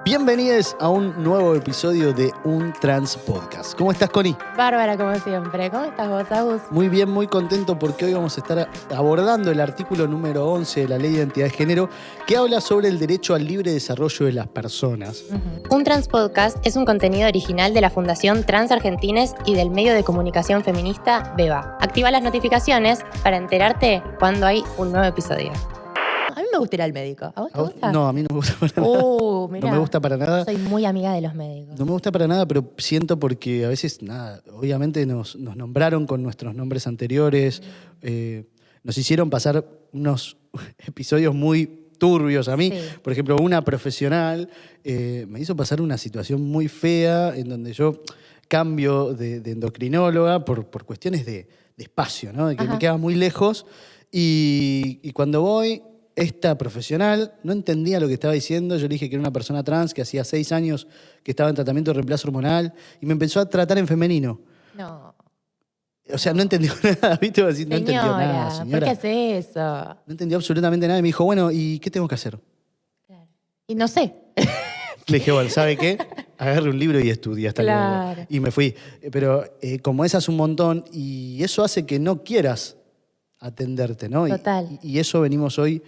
Bienvenidos a un nuevo episodio de Un Trans Podcast. ¿Cómo estás, Connie? Bárbara, como siempre. ¿Cómo estás vos, Agus? Muy bien, muy contento porque hoy vamos a estar abordando el artículo número 11 de la Ley de Identidad de Género que habla sobre el derecho al libre desarrollo de las personas. Un Trans Podcast es un contenido original de la Fundación Trans Argentines y del medio de comunicación feminista Beba. Activa las notificaciones para enterarte cuando hay un nuevo episodio. A mí me gusta ir al médico. ¿A vos te gusta? No, a mí no me gusta para nada. Mirá, No me gusta para nada. Soy muy amiga de los médicos. No me gusta para nada, pero siento porque a veces, obviamente nos nombraron con nuestros nombres anteriores, nos hicieron pasar unos episodios muy turbios a mí. Sí. Por ejemplo, una profesional me hizo pasar una situación muy fea en donde yo cambio de endocrinóloga por cuestiones de espacio, ¿no? De que me quedaba muy lejos y cuando voy... Esta profesional no entendía lo que estaba diciendo. Yo le dije que era una persona trans, que hacía 6 años que estaba en tratamiento de reemplazo hormonal y me empezó a tratar en femenino. No. O sea, no entendió nada, ¿viste? No entendió nada, ¿Por señora. qué haces eso? No entendió absolutamente nada y me dijo, bueno, ¿y qué tengo que hacer? Claro. Y no sé. Le dije, bueno, ¿sabe qué? Agarre un libro y estudia hasta Claro. luego. Y me fui. Pero como esa es un montón y eso hace que no quieras atenderte, ¿no? Total. Y eso venimos hoy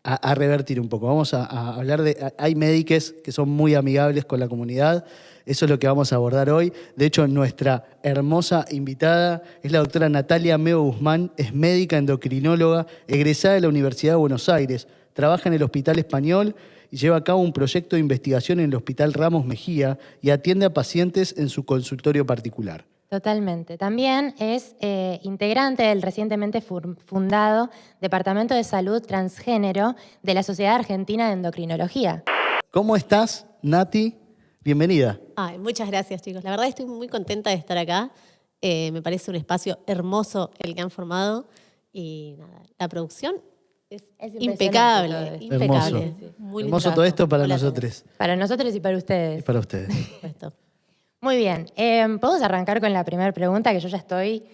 a revertir un poco. Vamos a hablar de... Hay médiques que son muy amigables con la comunidad. Eso es lo que vamos a abordar hoy. De hecho, nuestra hermosa invitada es la doctora Natalia Meo Guzmán. Es médica endocrinóloga, egresada de la Universidad de Buenos Aires. Trabaja en el Hospital Español y lleva a cabo un proyecto de investigación en el Hospital Ramos Mejía y atiende a pacientes en su consultorio particular. Totalmente. También es integrante del recientemente fundado Departamento de Salud Transgénero de la Sociedad Argentina de Endocrinología. ¿Cómo estás, Nati? Bienvenida. Ay, muchas gracias, chicos. La verdad estoy muy contenta de estar acá. Me parece un espacio hermoso el que han formado. Y nada, la producción es impecable. impresionante Impecable. Hermoso. Muy lindo Hermoso todo trabajo. esto para Hola a todos. nosotros Para nosotros y para y ustedes. para ustedes. Por supuesto. Muy bien. ¿Podemos arrancar con la primera pregunta? Que yo ya estoy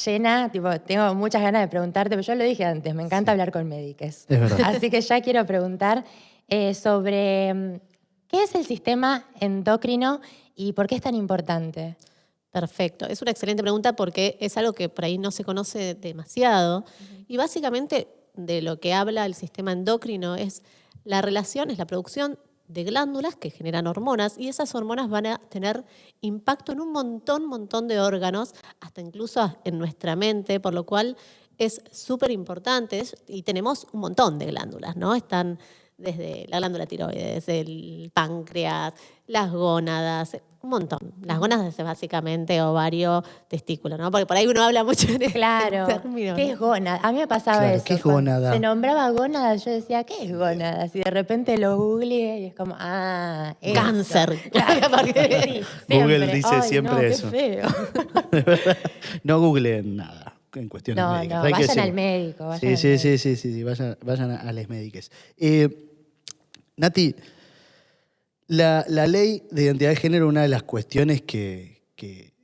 llena, tengo muchas ganas de preguntarte, pero yo lo dije antes, me encanta hablar con médicos. Es verdad. Así que ya quiero preguntar sobre qué es el sistema endocrino y por qué es tan importante. Perfecto. Es una excelente pregunta porque es algo que por ahí no se conoce demasiado. Y básicamente de lo que habla el sistema endocrino es la relación, es la producción de glándulas que generan hormonas y esas hormonas van a tener impacto en un montón de órganos, hasta incluso en nuestra mente, por lo cual es súper importante y tenemos un montón de glándulas, ¿no? Están desde la glándula tiroides, el páncreas, las gónadas, un montón. Las gónadas es básicamente ovario, testículo, ¿no? Porque por ahí uno habla mucho en Claro. términos, ¿Qué ¿no? es gónada? A mí me pasaba Claro, eso. ¿qué es Cuando gónada? se nombraba gónada, yo decía, ¿qué es gónada? Y de repente lo googleé y es como, eso. Cáncer. Claro, porque sí, Google siempre. dice Ay, siempre no, eso. Qué feo. No googleen nada en cuestiones No, médicas. no, Hay que vayan decirlo. al médico. Vayan Sí, al médico. sí, vayan a los médicos. Nati, la ley de identidad de género, una de las cuestiones que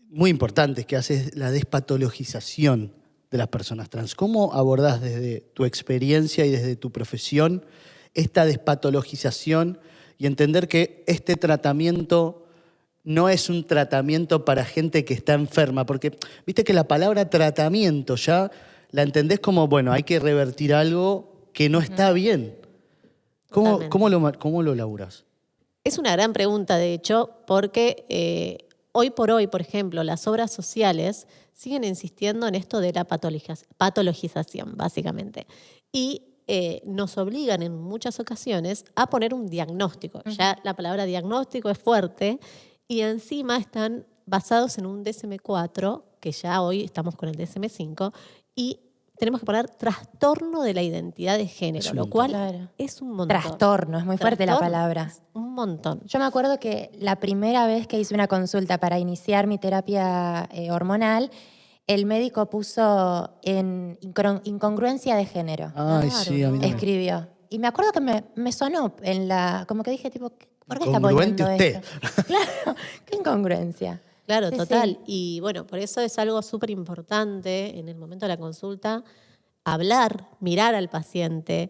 muy importantes que hace es la despatologización de las personas trans. ¿Cómo abordás desde tu experiencia y desde tu profesión esta despatologización y entender que este tratamiento no es un tratamiento para gente que está enferma? Porque viste que la palabra tratamiento ya la entendés como, bueno, hay que revertir algo que no está bien. Totalmente. ¿Cómo lo laburás? Es una gran pregunta, de hecho, porque hoy por hoy, por ejemplo, las obras sociales siguen insistiendo en esto de la patologización, básicamente. Y nos obligan en muchas ocasiones a poner un diagnóstico. Ya la palabra diagnóstico es fuerte y encima están basados en un DSM-4, que ya hoy estamos con el DSM-5, y tenemos que poner trastorno de la identidad de género, lo cual Claro. es un montón. Trastorno, es muy fuerte la Trastorno palabra. es un montón. Yo me acuerdo que la primera vez que hice una consulta para iniciar mi terapia hormonal, el médico puso en incongruencia de género. Ay, Claro, sí, a mí ¿no? también. Escribió. Y me acuerdo que me sonó como que dije, tipo, ¿por qué está Incongruente poniendo usted. esto? Claro, qué incongruencia. Claro, Sí, total. sí. Y bueno, por eso es algo súper importante en el momento de la consulta, hablar, mirar al paciente,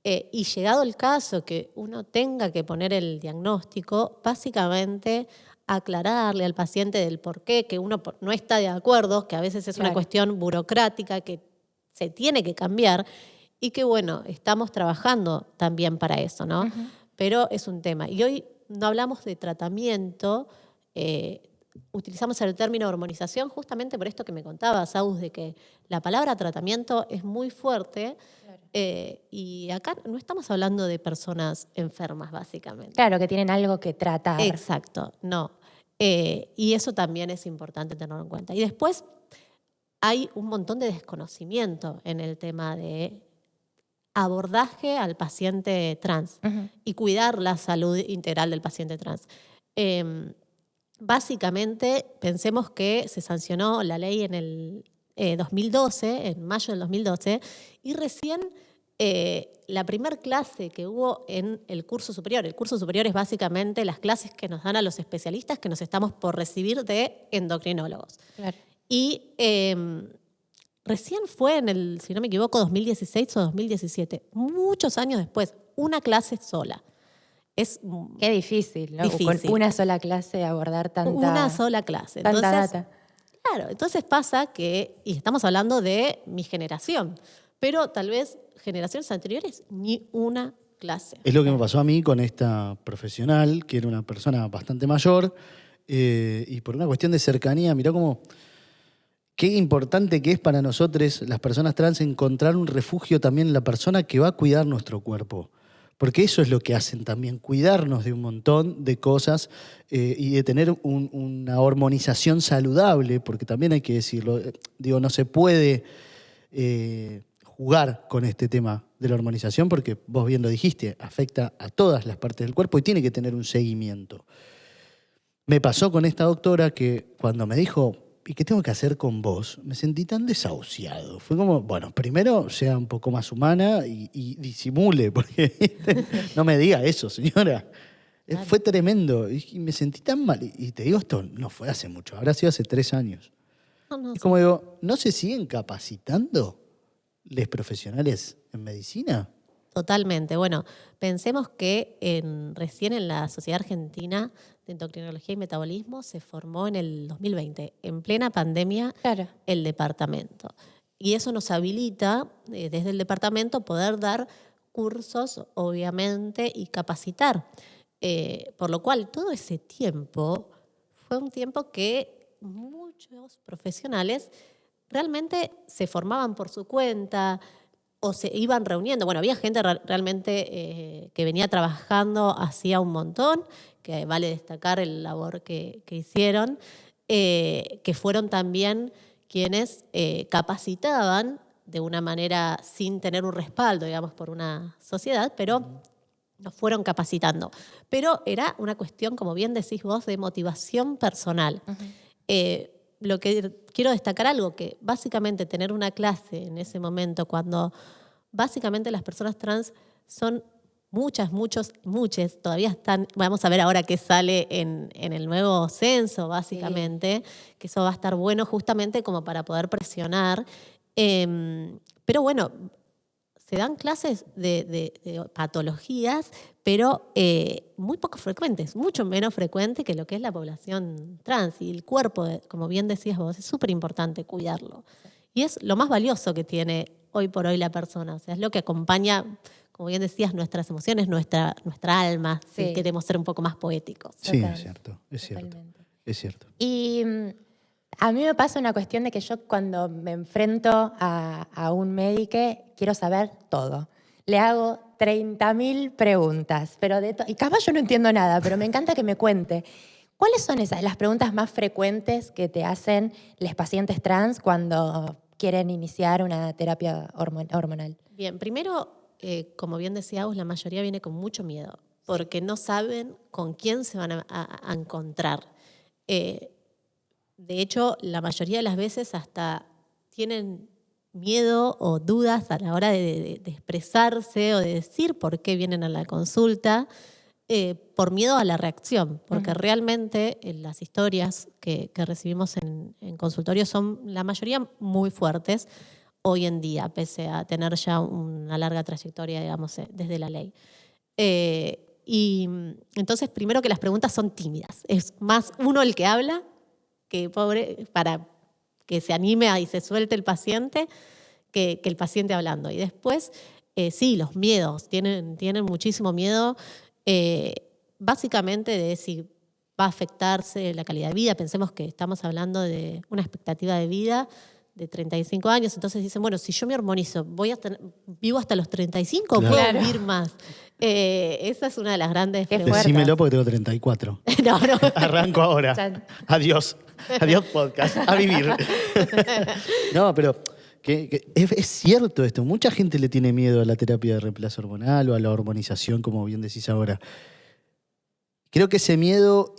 Y llegado el caso que uno tenga que poner el diagnóstico, básicamente aclararle al paciente del por qué, que uno no está de acuerdo, que a veces es una cuestión burocrática que se tiene que cambiar y que, bueno, estamos trabajando también para eso, ¿no? Uh-huh. Pero es un tema. Y hoy no hablamos de tratamiento, utilizamos el término hormonización justamente por esto que me contabas, Agus, de que la palabra tratamiento es muy fuerte. Y acá no estamos hablando de personas enfermas, básicamente. Claro, que tienen algo que tratar. Exacto, no. Y eso también es importante tenerlo en cuenta. Y después hay un montón de desconocimiento en el tema de abordaje al paciente trans uh-huh. y cuidar la salud integral del paciente trans. Básicamente, pensemos que se sancionó la ley en el 2012, en mayo del 2012, y recién la primer clase que hubo en el curso superior es básicamente las clases que nos dan a los especialistas que nos estamos por recibir de endocrinólogos. Claro. Y recién fue en el, si no me equivoco, 2016 o 2017, muchos años después, una clase sola. Qué difícil, ¿no? Difícil. Con una sola clase abordar Una sola clase. Tanta data. Claro, entonces pasa que, y estamos hablando de mi generación, pero tal vez generaciones anteriores ni una clase. Es lo que me pasó a mí con esta profesional, que era una persona bastante mayor, y por una cuestión de cercanía, mirá cómo qué importante que es para nosotros, las personas trans, encontrar un refugio también en la persona que va a cuidar nuestro cuerpo. Porque eso es lo que hacen también, cuidarnos de un montón de cosas y de tener una hormonización saludable, porque también hay que decirlo, digo, no se puede jugar con este tema de la hormonización porque vos bien lo dijiste, afecta a todas las partes del cuerpo y tiene que tener un seguimiento. Me pasó con esta doctora que cuando me dijo, ¿y qué tengo que hacer con vos? Me sentí tan desahuciado. Fue como, bueno, primero sea un poco más humana y disimule, porque no me diga eso, señora. Claro. Fue tremendo y me sentí tan mal. Y te digo, esto no fue hace mucho, habrá sido hace 3 años. No, y como digo, ¿no se siguen capacitando los profesionales en medicina? Totalmente. Bueno, pensemos que recién en la Sociedad Argentina de Endocrinología y Metabolismo se formó en el 2020, en plena pandemia, claro, el departamento. Y eso nos habilita, desde el departamento, poder dar cursos, obviamente, y capacitar. Por lo cual, todo ese tiempo fue un tiempo que muchos profesionales realmente se formaban por su cuenta, o se iban reuniendo. Bueno, había gente realmente que venía trabajando hacía un montón, que vale destacar el labor que hicieron, que fueron también quienes capacitaban de una manera sin tener un respaldo, digamos, por una sociedad, pero nos fueron capacitando. Pero era una cuestión, como bien decís vos, de motivación personal. Uh-huh. Lo que quiero destacar algo, que básicamente tener una clase en ese momento, cuando básicamente las personas trans son muchas, todavía están, vamos a ver ahora qué sale en el nuevo censo, básicamente, sí, que eso va a estar bueno justamente como para poder presionar. Pero bueno, se dan clases de patologías, pero muy poco frecuentes, mucho menos frecuente que lo que es la población trans. Y el cuerpo, como bien decías vos, es súper importante cuidarlo. Y es lo más valioso que tiene hoy por hoy la persona. O sea, es lo que acompaña, como bien decías, nuestras emociones, nuestra alma, sí, si queremos ser un poco más poéticos. Sí, es cierto. Y a mí me pasa una cuestión de que yo cuando me enfrento a un médico quiero saber todo. Le hago 30.000 preguntas, y capaz yo no entiendo nada, pero me encanta que me cuente. ¿Cuáles son las preguntas más frecuentes que te hacen los pacientes trans cuando quieren iniciar una terapia hormonal? Bien, primero, como bien decíamos, la mayoría viene con mucho miedo, porque no saben con quién se van a encontrar. De hecho, la mayoría de las veces hasta tienen miedo o dudas a la hora de expresarse o de decir por qué vienen a la consulta, por miedo a la reacción, porque uh-huh, realmente las historias que recibimos en consultorio son la mayoría muy fuertes hoy en día, pese a tener ya una larga trayectoria, digamos, desde la ley. Y entonces, primero que las preguntas son tímidas. Es más uno el que habla, que pobre, para que se anime y se suelte el paciente, que el paciente hablando. Y después, sí, los miedos. Tienen muchísimo miedo, básicamente de si va a afectarse la calidad de vida. Pensemos que estamos hablando de una expectativa de vida de 35 años, entonces dicen, bueno, si yo me hormonizo, ¿vivo hasta los 35 o Claro. puedo vivir más? Esa es una de las grandes preguntas. Decímelo porque tengo 34. No. Arranco ahora. Chan. Adiós. Adiós, podcast. A vivir. No, pero es cierto esto. Mucha gente le tiene miedo a la terapia de reemplazo hormonal o a la hormonización, como bien decís ahora. Creo que ese miedo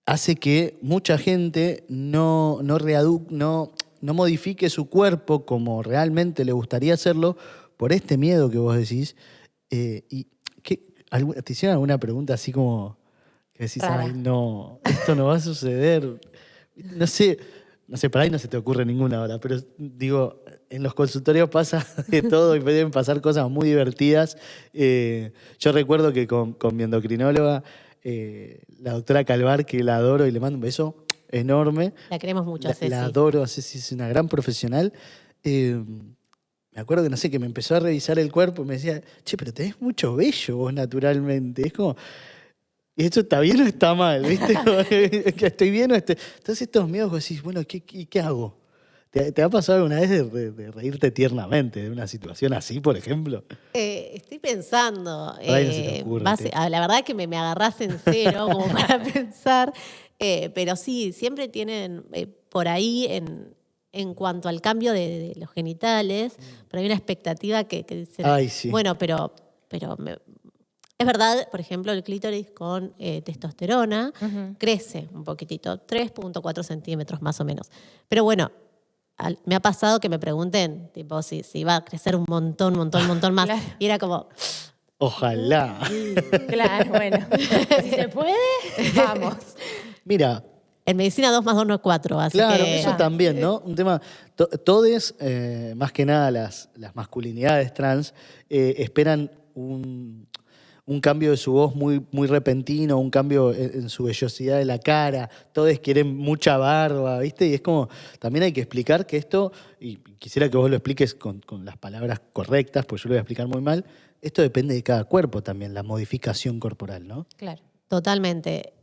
hace que mucha gente no modifique su cuerpo como realmente le gustaría hacerlo por este miedo que vos decís. ¿Te hicieron alguna pregunta así como que decís, Rara. ay, no, esto no va a suceder? No sé, por ahí no se te ocurre ninguna ahora, pero digo, en los consultorios pasa de todo y pueden pasar cosas muy divertidas. Yo recuerdo que con mi endocrinóloga, la doctora Calvar, que la adoro y le mando un beso enorme. La queremos mucho, Ceci. La adoro, Ceci es una gran profesional. Me acuerdo que, no sé, que me empezó a revisar el cuerpo y me decía, che, pero tenés mucho vello vos naturalmente. Es como, ¿y esto está bien o está mal? ¿Viste? ¿Que estoy bien o estoy...? Entonces estos miedos vos decís, bueno, ¿qué hago? ¿Te ha pasado alguna vez de reírte tiernamente de una situación así, por ejemplo? Estoy pensando. Por ahí no se te ocurre, la verdad es que me agarrás en cero como para pensar. Pero sí, siempre tienen por ahí, en cuanto al cambio de los genitales, por ahí una expectativa que dicen, Ay, sí. bueno, pero es verdad, por ejemplo, el clítoris con testosterona crece un poquitito, 3.4 centímetros más o menos. Pero bueno, me ha pasado que me pregunten, tipo, si va a crecer un montón más. Claro. Y era como, Ojalá. Claro, bueno. Si se puede, vamos. Mira, en medicina 2 más 2 no es 4, así claro, que... eso también, ¿no? Un tema, todes, más que nada las masculinidades trans, esperan un cambio de su voz muy, muy repentino, un cambio en su vellosidad de la cara, todos quieren mucha barba, ¿viste? Y es como, también hay que explicar que esto, y quisiera que vos lo expliques con las palabras correctas, porque yo lo voy a explicar muy mal, esto depende de cada cuerpo también, la modificación corporal, ¿no? Claro. Totalmente.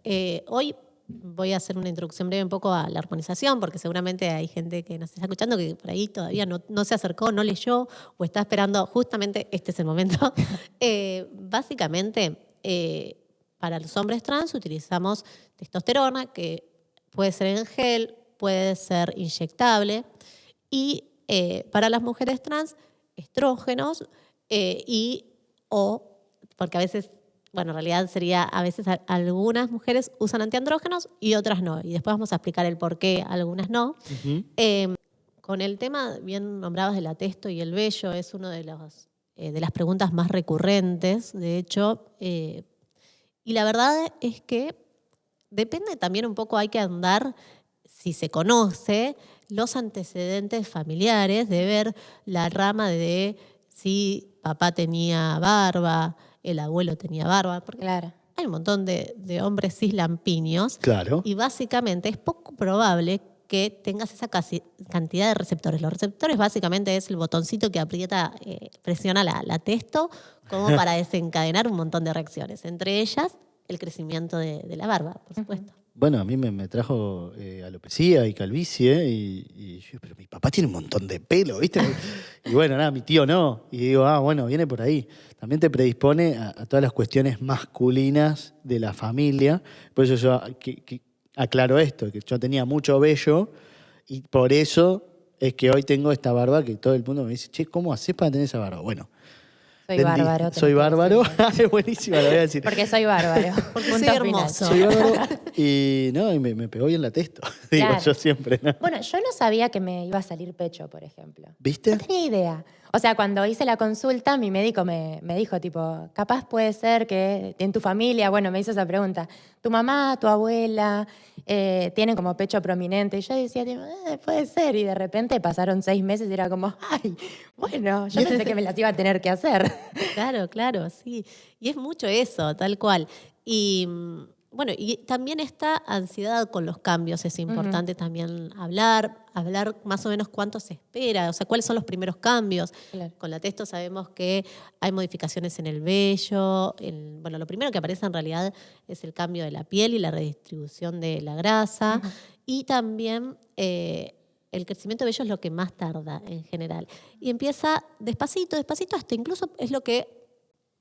Hoy voy a hacer una introducción breve un poco a la hormonización, porque seguramente hay gente que nos está escuchando que por ahí todavía no se acercó, no leyó o está esperando, justamente este es el momento. Básicamente, para los hombres trans utilizamos testosterona, que puede ser en gel, puede ser inyectable, y para las mujeres trans, estrógenos porque a veces... Bueno, en realidad sería, a veces algunas mujeres usan antiandrógenos y otras no. Y después vamos a explicar el por qué algunas no. Uh-huh. Con el tema, bien nombrabas del atesto y el vello, es uno de las preguntas más recurrentes, de hecho. Y la verdad es que depende también un poco, hay que andar, si se conoce, los antecedentes familiares, de ver la rama de si papá tenía barba, el abuelo tenía barba, porque Claro. hay un montón de hombres cis lampiños. Claro. Y básicamente es poco probable que tengas esa cantidad de receptores. Los receptores básicamente es el botoncito que aprieta, presiona la testo como para desencadenar un montón de reacciones. Entre ellas, el crecimiento de la barba, por supuesto. Bueno, a mí me trajo alopecia y calvicie y yo, pero mi papá tiene un montón de pelo, ¿viste? Y bueno, nada, mi tío no. Y digo, bueno, viene por ahí. También te predispone a todas las cuestiones masculinas de la familia. Por eso yo aclaro esto, que yo tenía mucho vello y por eso es que hoy tengo esta barba que todo el mundo me dice, che, ¿cómo haces para tener esa barba? Bueno. Soy bárbaro. Soy bárbaro. Es buenísima, lo voy a decir. Porque soy bárbaro. Porque Punto soy final. hermoso. Soy bárbaro y me pegó bien la testo, digo Claro. yo siempre, ¿no? Bueno, yo no sabía que me iba a salir pecho, por ejemplo. ¿Viste? No tenía idea. O sea, cuando hice la consulta, mi médico me dijo, tipo, capaz puede ser que en tu familia, bueno, me hizo esa pregunta, tu mamá, tu abuela, tienen como pecho prominente. Y yo decía, tipo, puede ser. Y de repente pasaron 6 meses y era como, ay, bueno, yo pensé que me las iba a tener que hacer. Claro, sí. Y es mucho eso, tal cual. Y bueno, y también esta ansiedad con los cambios es importante también hablar más o menos cuánto se espera, o sea, cuáles son los primeros cambios. Claro. Con la testo sabemos que hay modificaciones en el vello. Bueno, lo primero que aparece en realidad es el cambio de la piel y la redistribución de la grasa. Y también el crecimiento de vello es lo que más tarda en general. Y empieza despacito, hasta incluso es lo que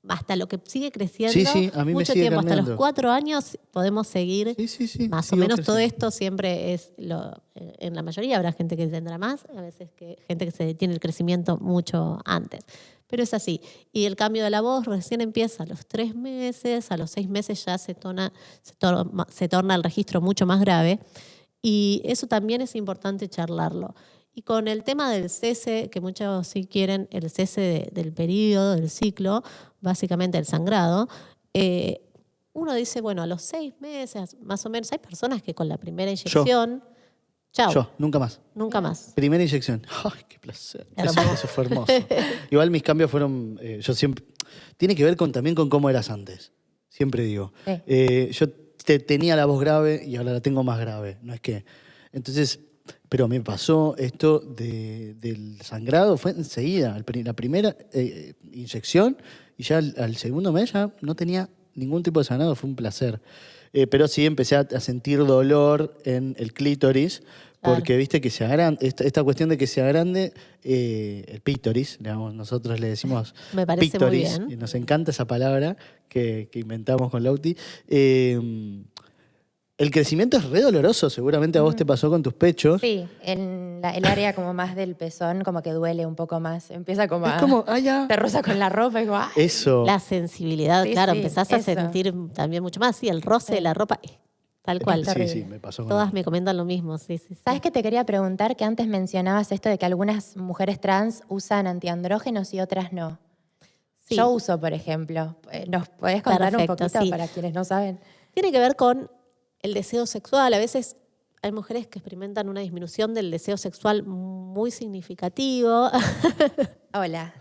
hasta lo que sigue creciendo Sí, a mí me mucho sigue tiempo. cambiando. Hasta los 4 años podemos seguir. Sí, Más o sigo menos todo creciendo. esto siempre es en la mayoría habrá gente que tendrá más, a veces gente que se detiene el crecimiento mucho antes. Pero es así. Y el cambio de la voz recién empieza a los 3 meses, a los 6 meses ya se torna el registro mucho más grave. Y eso también es importante charlarlo. Y con el tema del cese, que muchos sí quieren, el cese del periodo, del ciclo, básicamente el sangrado, uno dice, bueno, a los 6 meses, más o menos, hay personas que con la primera inyección, chao, Yo, nunca más. nunca más. Primera inyección. ¡Ay, qué placer! Eso, Hermoso. eso fue hermoso. Igual mis cambios fueron. Yo siempre. Tiene que ver también con cómo eras antes. Siempre digo. Sí. Yo tenía la voz grave y ahora la tengo más grave. No es que. Entonces. Pero me pasó esto del sangrado, fue enseguida. La primera inyección y ya al segundo mes ya no tenía ningún tipo de sangrado, fue un placer. Pero sí empecé a sentir dolor en el clítoris, porque viste que se agranda, esta cuestión de que se agrande el pítoris, digamos, nosotros le decimos Me parece pítoris, muy bien. y nos encanta esa palabra que inventamos con Lauti. El crecimiento es re doloroso, seguramente a vos te pasó con tus pechos. Sí, el área como más del pezón como que duele un poco más. Empieza como Es como, te roza con la ropa y como, ¡ay! Eso. La sensibilidad, Sí, claro, sí, empezás a eso. sentir también mucho más. Sí, el roce de la ropa, tal cual. Sí, me pasó con Todas eso. me comentan lo mismo, sí. ¿Sabes qué te quería preguntar? Que antes mencionabas esto de que algunas mujeres trans usan antiandrógenos y otras no. Sí. Yo uso, por ejemplo. ¿Nos podés contar un Perfecto, poquito sí. para quienes no saben? Tiene que ver con el deseo sexual. A veces hay mujeres que experimentan una disminución del deseo sexual muy significativo. Hola.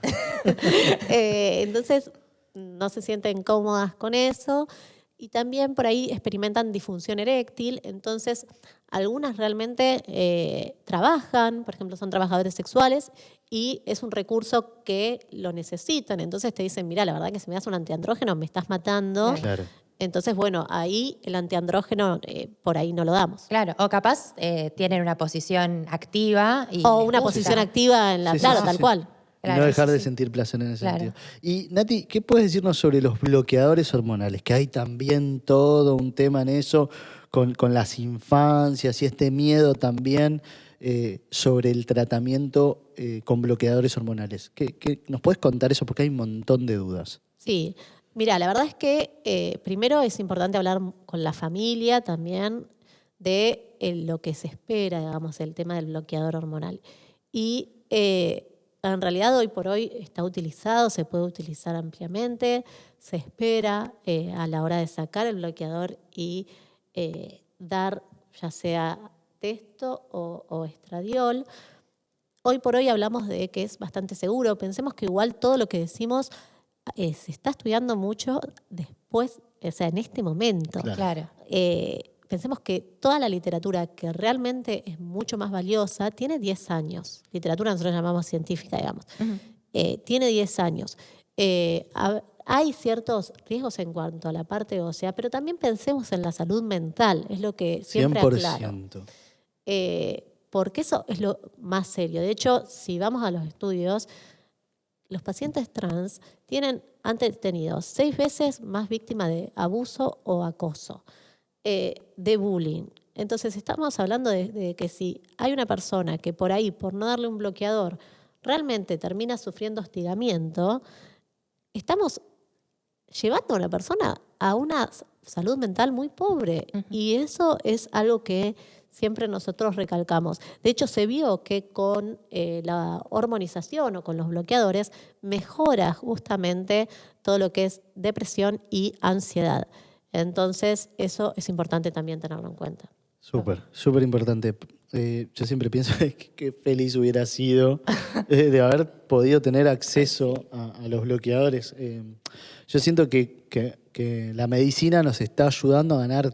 Entonces, no se sienten cómodas con eso. Y también por ahí experimentan disfunción eréctil. Entonces, algunas realmente trabajan, por ejemplo, son trabajadores sexuales y es un recurso que lo necesitan. Entonces te dicen, mira, la verdad que si me das un antiandrógeno me estás matando. Claro. Entonces, bueno, ahí el antiandrógeno por ahí no lo damos. Claro, o capaz tienen una posición activa. O les una gusta. posición activa en la... Sí, sí, claro, sí, tal sí. cual. Y Claro, no dejar sí, de sí. sentir placer en ese Claro. sentido. Y Nati, ¿qué puedes decirnos sobre los bloqueadores hormonales? Que hay también todo un tema en eso con las infancias y este miedo también sobre el tratamiento con bloqueadores hormonales. ¿Qué nos puedes contar eso? Porque hay un montón de dudas. Sí. Mira, la verdad es que primero es importante hablar con la familia también de lo que se espera, digamos, el tema del bloqueador hormonal. Y en realidad hoy por hoy está utilizado, se puede utilizar ampliamente, se espera a la hora de sacar el bloqueador y dar ya sea testo o estradiol. Hoy por hoy hablamos de que es bastante seguro. Pensemos que igual todo lo que decimos se está estudiando mucho después, o sea, en este momento. Claro. Pensemos que toda la literatura que realmente es mucho más valiosa tiene 10 años. Literatura nosotros llamamos científica, digamos. Tiene 10 años. Hay ciertos riesgos en cuanto a la parte ósea, pero también pensemos en la salud mental, es lo que siempre 100%. aclaro. Porque eso es lo más serio. De hecho, si vamos a los estudios, los pacientes trans han tenido 6 veces más víctimas de abuso o acoso, de bullying. Entonces estamos hablando de que si hay una persona que por ahí, por no darle un bloqueador, realmente termina sufriendo hostigamiento, estamos llevando a una persona a una salud mental muy pobre. Y eso es algo que siempre nosotros recalcamos. De hecho, se vio que con la hormonización o con los bloqueadores mejora justamente todo lo que es depresión y ansiedad. Entonces, eso es importante también tenerlo en cuenta. Súper importante. Yo siempre pienso que feliz hubiera sido de haber podido tener acceso a los bloqueadores. Yo siento que la medicina nos está ayudando a ganar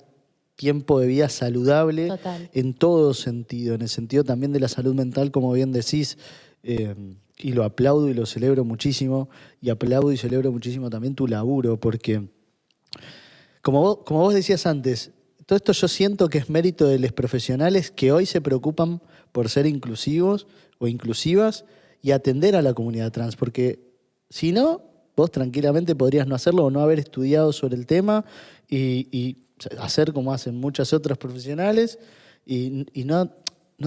tiempo de vida saludable. Total. En todo sentido, en el sentido también de la salud mental, como bien decís, y lo aplaudo y lo celebro muchísimo, y aplaudo y celebro muchísimo también tu laburo, porque como vos decías antes, todo esto yo siento que es mérito de los profesionales que hoy se preocupan por ser inclusivos o inclusivas y atender a la comunidad trans, porque si no, vos tranquilamente podrías no hacerlo o no haber estudiado sobre el tema y hacer como hacen muchas otras profesionales y no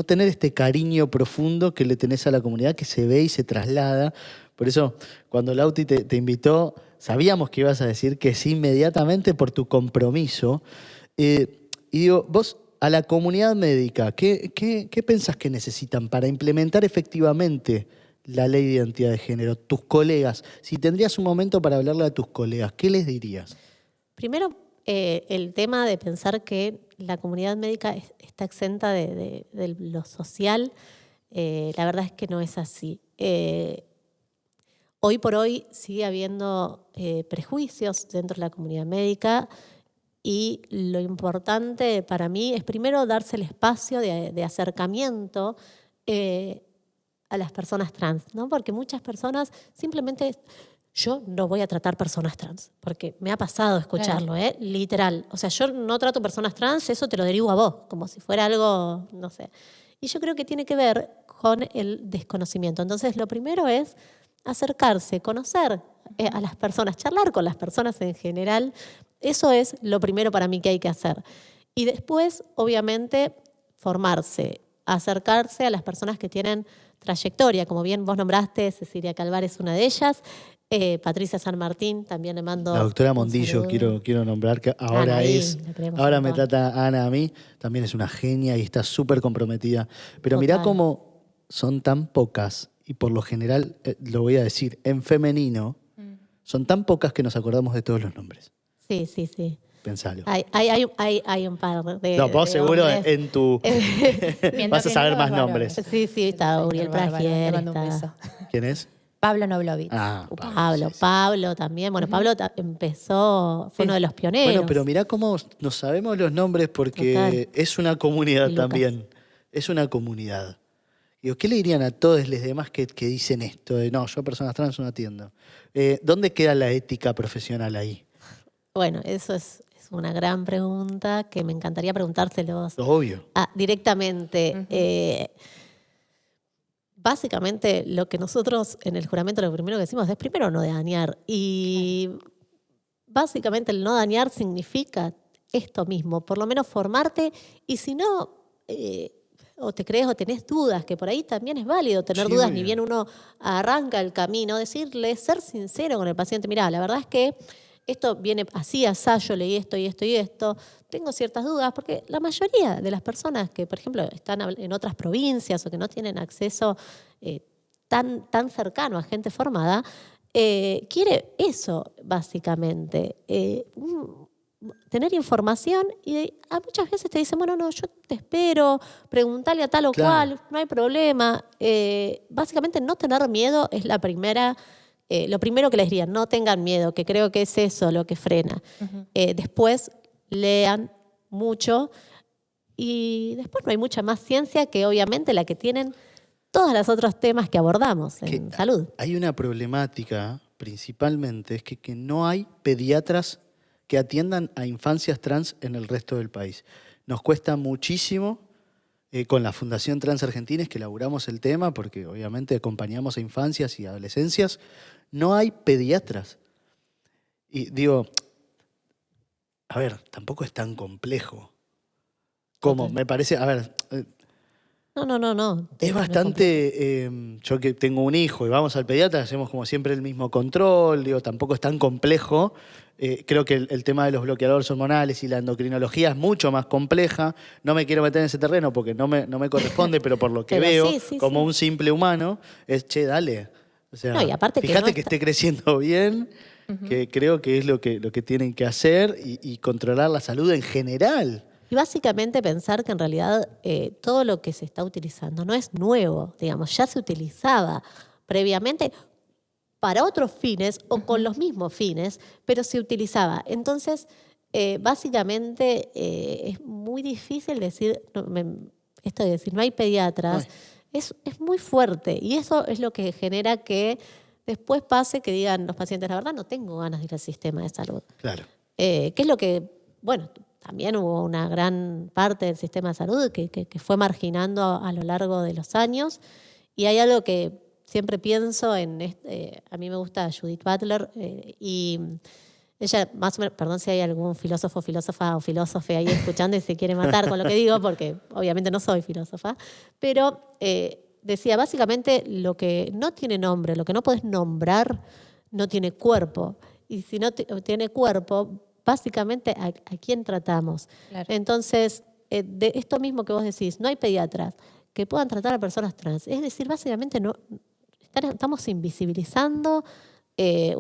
tener este cariño profundo que le tenés a la comunidad, que se ve y se traslada. Por eso, cuando Lauti te invitó, sabíamos que ibas a decir que sí inmediatamente por tu compromiso. Y digo, vos, a la comunidad médica, ¿qué pensás que necesitan para implementar efectivamente la ley de identidad de género? Tus colegas, si tendrías un momento para hablarle a tus colegas, ¿qué les dirías? Primero, el tema de pensar que la comunidad médica está exenta de lo social, la verdad es que no es así. Hoy por hoy sigue habiendo prejuicios dentro de la comunidad médica y lo importante para mí es primero darse el espacio de acercamiento a las personas trans, ¿no? Porque muchas personas simplemente... Yo no voy a tratar personas trans, porque me ha pasado escucharlo, literal. O sea, yo no trato personas trans, eso te lo derivo a vos, como si fuera algo, no sé. Y yo creo que tiene que ver con el desconocimiento. Entonces, lo primero es acercarse, conocer a las personas, charlar con las personas en general. Eso es lo primero para mí que hay que hacer. Y después, obviamente, formarse, acercarse a las personas que tienen trayectoria. Como bien vos nombraste, Cecilia Calvar es una de ellas. Patricia San Martín, también le mando. La doctora un Mondillo, saludo. quiero nombrar, que ahora Anaí, es. la queremos Ahora un me montón. trata Ana a mí, también es una genia y está súper comprometida. Pero mirá Total. cómo son tan pocas, y por lo general, lo voy a decir, en femenino, son tan pocas que nos acordamos de todos los nombres. Sí, sí, sí. Pensalo. Hay un par de. No, vos de seguro hombres. en tu. Mientras Vas a que saber no, más bárbaro. nombres. Sí, sí, está Señor Uriel bárbaro, le Pragier, mando un está ¿Quién es? Pablo Noblovitz. Ah, Pablo, sí, sí. Pablo también. Bueno, Pablo empezó, fue uno de los pioneros. Bueno, pero mirá cómo nos sabemos los nombres porque Total. es una comunidad Y Lucas. también. Es una comunidad. Digo, ¿qué le dirían a todos los demás que dicen esto? De, no, yo a personas trans no atiendo. ¿Dónde queda la ética profesional ahí? Bueno, eso es una gran pregunta que me encantaría preguntárselos Obvio. directamente. Básicamente, lo que nosotros en el juramento lo primero que decimos es primero no dañar. Y básicamente el no dañar significa esto mismo, por lo menos formarte. Y si no, o te crees o tenés dudas, que por ahí también es válido tener Sí, dudas, obvio. ni bien uno arranca el camino, decirle, ser sincero con el paciente. Mirá, la verdad es que esto viene así, asá, yo leí esto y esto y esto, tengo ciertas dudas, porque la mayoría de las personas que, por ejemplo, están en otras provincias o que no tienen acceso tan cercano a gente formada, quiere eso, básicamente, tener información y a muchas veces te dicen, bueno, no, yo te espero, preguntale a tal o Claro. cual, no hay problema. Básicamente no tener miedo es la primera... lo primero que les diría, no tengan miedo, que creo que es eso lo que frena. Después lean mucho y después no hay mucha más ciencia que obviamente la que tienen todos los otros temas que abordamos en salud. Hay una problemática, principalmente, es que no hay pediatras que atiendan a infancias trans en el resto del país. Nos cuesta muchísimo. Con la Fundación Trans Argentines, que elaboramos el tema, porque obviamente acompañamos a infancias y adolescencias, no hay pediatras. Y digo, a ver, tampoco es tan complejo. Como Total. me parece, a ver, No. Es bastante, yo que tengo un hijo y vamos al pediatra, hacemos como siempre el mismo control, digo, tampoco es tan complejo. Creo que el tema de los bloqueadores hormonales y la endocrinología es mucho más compleja. No me quiero meter en ese terreno porque no me corresponde, pero por lo que Pero veo, sí. como un simple humano, es, che, dale. O sea, No, y aparte que fíjate no que está- esté creciendo bien, que creo que es lo que tienen que hacer y controlar la salud en general. Y básicamente pensar que en realidad todo lo que se está utilizando no es nuevo, digamos, ya se utilizaba previamente para otros fines o con los mismos fines, pero se utilizaba. Entonces, básicamente es muy difícil decir, esto de decir no hay pediatras, es muy fuerte y eso es lo que genera que después pase que digan los pacientes, la verdad no tengo ganas de ir al sistema de salud. Claro. Que es lo que, bueno, también hubo una gran parte del sistema de salud que fue marginando a lo largo de los años. Y hay algo que siempre pienso a mí me gusta Judith Butler y ella, más o menos, perdón si hay algún filósofo, filósofa o filósofe ahí escuchando y se quiere matar con lo que digo, porque obviamente no soy filósofa, pero decía, básicamente lo que no tiene nombre, lo que no podés nombrar, no tiene cuerpo. Y si no tiene cuerpo, básicamente ¿a quién tratamos? Claro. Entonces, de esto mismo que vos decís, no hay pediatras que puedan tratar a personas trans. Es decir, básicamente estamos invisibilizando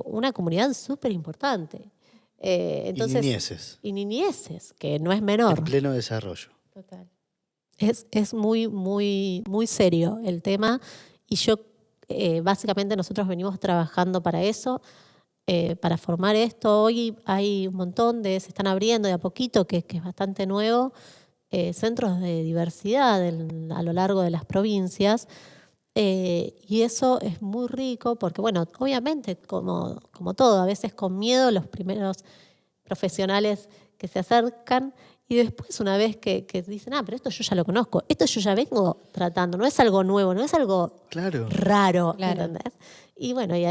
una comunidad súper importante. Entonces, y niñeces, y niñeces, que no es menor. en pleno desarrollo. Total. Es muy, muy, muy serio el tema y básicamente nosotros venimos trabajando para eso, para formar esto. Hoy hay un montón se están abriendo de a poquito, que es bastante nuevo, centros de diversidad a lo largo de las provincias. Y eso es muy rico porque, bueno, obviamente, como todo, a veces con miedo los primeros profesionales que se acercan y después una vez que dicen, pero esto yo ya lo conozco, esto yo ya vengo tratando, no es algo nuevo, no es algo raro, Claro. ¿entendés? Y bueno, y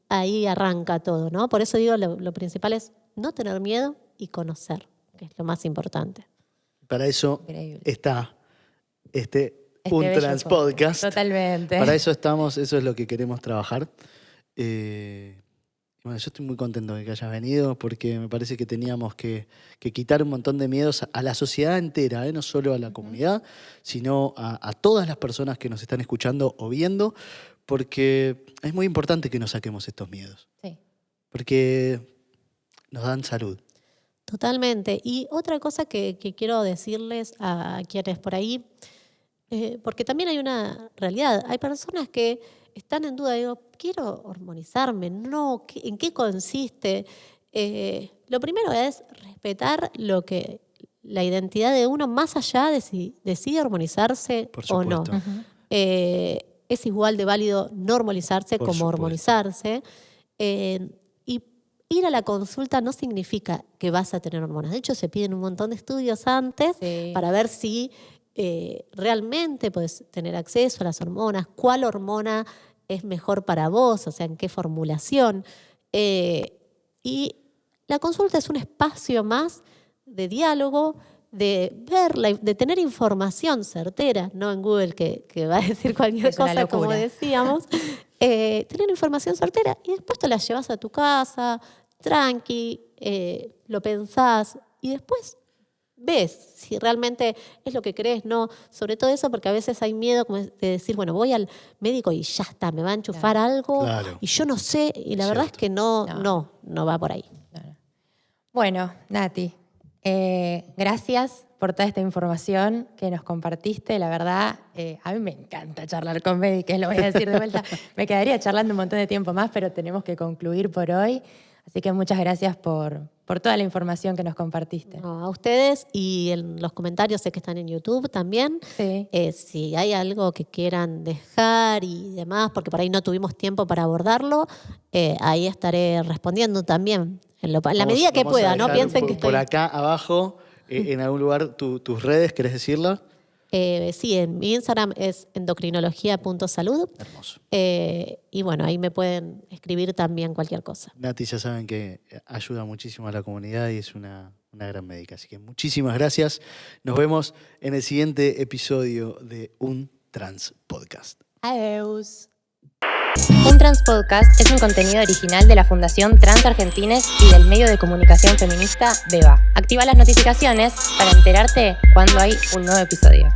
ahí arranca todo, ¿no? Por eso digo, lo principal es no tener miedo y conocer, que es lo más importante. Para eso Increíble. está Bello un Trans Podcast. Totalmente. Para eso estamos, eso es lo que queremos trabajar. Bueno, yo estoy muy contento de que hayas venido porque me parece que teníamos que quitar un montón de miedos a la sociedad entera, no solo a la comunidad, sino a todas las personas que nos están escuchando o viendo, porque es muy importante que nos saquemos estos miedos. Sí. porque Nos dan salud. Totalmente. Y otra cosa que quiero decirles a quienes por ahí, porque también hay una realidad, hay personas que están en duda, digo, quiero hormonizarme, no, ¿en qué consiste? Lo primero es respetar la identidad de uno más allá de si decide hormonizarse Por o no. supuesto. Es igual de válido normalizarse Por como supuesto. hormonizarse. Y ir a la consulta no significa que vas a tener hormonas. De hecho, se piden un montón de estudios antes para ver si realmente puedes tener acceso a las hormonas, cuál hormona es mejor para vos, o sea, en qué formulación. Y la consulta es un espacio más de diálogo, de ver, de tener información certera, no en Google que va a decir cualquier Es una cosa, como locura. decíamos. Tener información certera y después te la llevas a tu casa, tranqui, lo pensás y después ves si realmente es lo que crees, no. Sobre todo eso porque a veces hay miedo como de decir, bueno, voy al médico y ya está, me va a enchufar algo Claro. y yo no sé. Y la verdad es que no va por ahí. Claro. Bueno, Nati, gracias por toda esta información que nos compartiste. La verdad, a mí me encanta charlar con médicos, lo voy a decir de vuelta. Me quedaría charlando un montón de tiempo más, pero tenemos que concluir por hoy. Así que muchas gracias por toda la información que nos compartiste. No, a ustedes y en los comentarios, sé que están en YouTube también. Sí. Si hay algo que quieran dejar y demás, porque por ahí no tuvimos tiempo para abordarlo, ahí estaré respondiendo también. En la medida que Vamos a pueda, no dejar piensen que estoy... por acá abajo, en algún lugar, tus redes, ¿querés decirla? Sí, en mi Instagram es endocrinología.salud. Hermoso. Y bueno, ahí me pueden escribir también cualquier cosa. Nati, ya saben que ayuda muchísimo a la comunidad y es una gran médica. Así que muchísimas gracias. Nos vemos en el siguiente episodio de Un Trans Podcast. Adiós. Un Trans Podcast es un contenido original de la Fundación Trans Argentines y del medio de comunicación feminista BEBA. Activa las notificaciones para enterarte cuando hay un nuevo episodio.